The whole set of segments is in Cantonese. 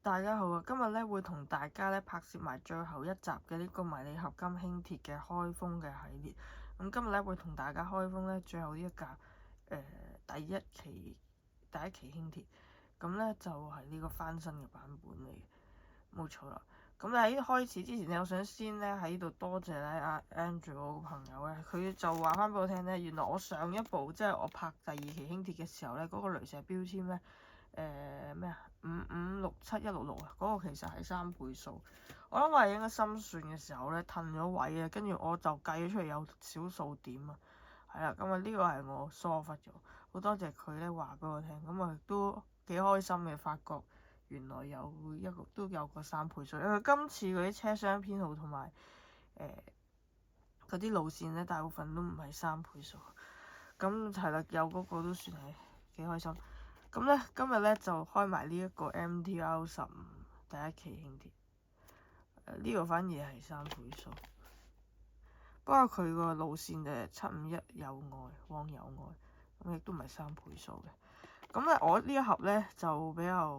大家好啊！今日咧會同大家咧拍攝埋最後一集嘅呢個迷你合金輕鐵嘅開封嘅系列。咁今日咧會同大家開封咧最後呢一架第一期輕鐵。咁咧就係呢個翻新嘅版本嚟嘅，冇錯啦。咁喺開始之前咧，我想先咧喺呢度多謝咧阿 Andrew 我個朋友咧，佢就話翻俾我聽咧，原來我上一部即係我拍第二期輕鐵嘅時候咧，嗰個雷射標籤咧。咩啊？5567166啊，嗰個其實係3倍數。我諗我係應該心算嘅時候咧，褪咗位啊，跟住我就計咗出嚟有小數點啊。係啦，咁啊呢個係我疏忽咗，好多謝佢咧話俾我聽，咁啊都幾開心嘅，發覺原來都有個3倍數，因為今次嗰啲車廂編號同埋嗰啲路線咧，大部分都唔係3倍數。咁係啦，有嗰個都算係幾開心。咁咧，今日咧就開埋呢一個 MTR15第一期輕鐵。呢個反而係3倍數，不過佢個路線就係751友愛往友愛，咁亦都唔係3倍數嘅。咁咧，我呢一盒咧就比較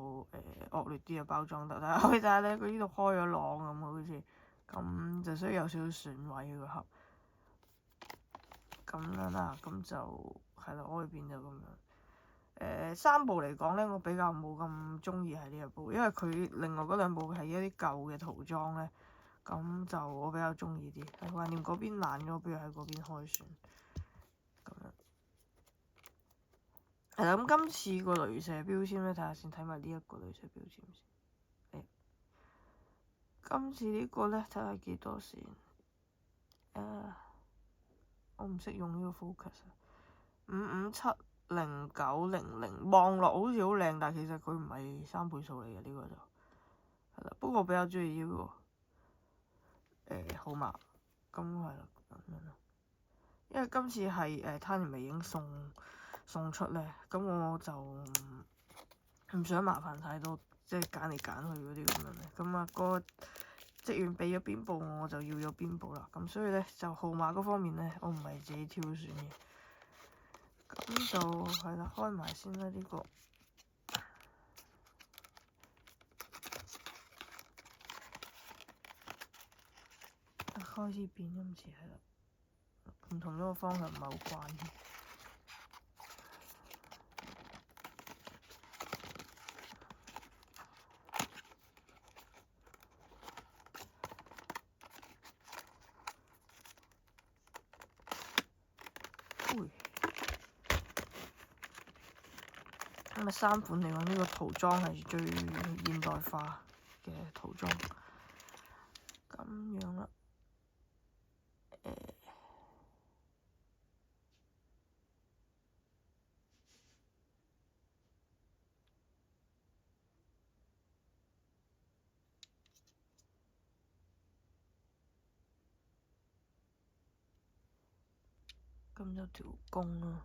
惡劣啲嘅包裝得，大家可以睇下咧，佢呢度開咗朗咁好似，咁就需要有少少損毀個盒。咁樣啦，咁就係啦，外邊就咁樣。3部嚟講咧，我比較冇咁中意係呢一部，因為佢另外嗰兩部係一啲舊嘅塗裝咧，咁就我比較中意啲。橫掂嗰邊爛咗，不如喺嗰邊開算。咁樣係啦，咁今次個雷射標籤咧，睇下先，睇埋呢一個雷射標籤先。今次呢個咧，睇下幾多先。我唔識用呢個 focus 5570900，望落好似好靚，但係其實佢唔係3倍數嚟嘅，呢個就係啦。不過我比較中意呢個號碼，咁係啦咁樣啦。因為今次係攤完未已經送出咧，咁我就唔想麻煩太多，即係揀嚟揀去嗰啲咁樣咧。咁啊，個職員俾咗邊部我就要咗邊部啦。咁所以咧就號碼嗰方面咧，我唔係自己挑選嘅。咁就係啦，開埋先啦呢個。開始變音詞係啦，唔同咗個方向唔係好慣。咁啊，3款嚟講，呢個塗裝係最現代化嘅塗裝，咁樣啦。咁有條弓啦。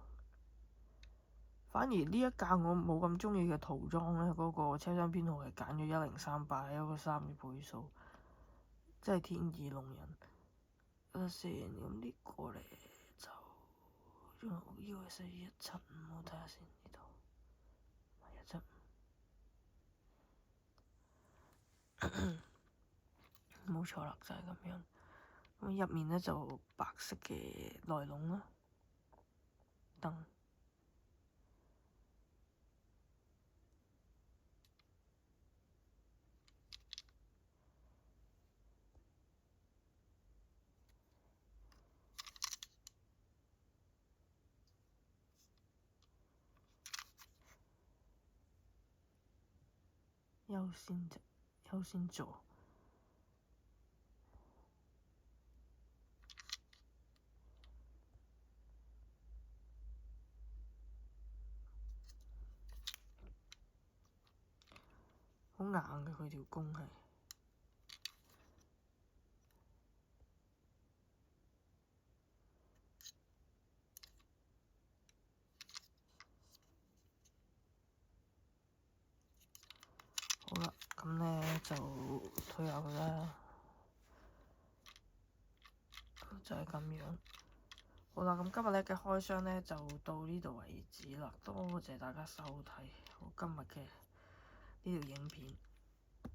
反而呢一架我冇咁中意嘅塗裝咧，嗰個車廂編號係揀咗1038，係一個3嘅倍數，真係天意弄人。先咁呢個咧就呢個係175，我睇下先呢度175，冇錯啦，就係咁樣。咁入面咧就白色嘅內籠啦，燈。優先座，好硬嘅佢條弓係。好啦，咁咧就推下佢啦，就係咁樣。好啦，咁今日咧嘅開箱咧就到呢度為止啦，多謝大家收睇我今日嘅呢條影片。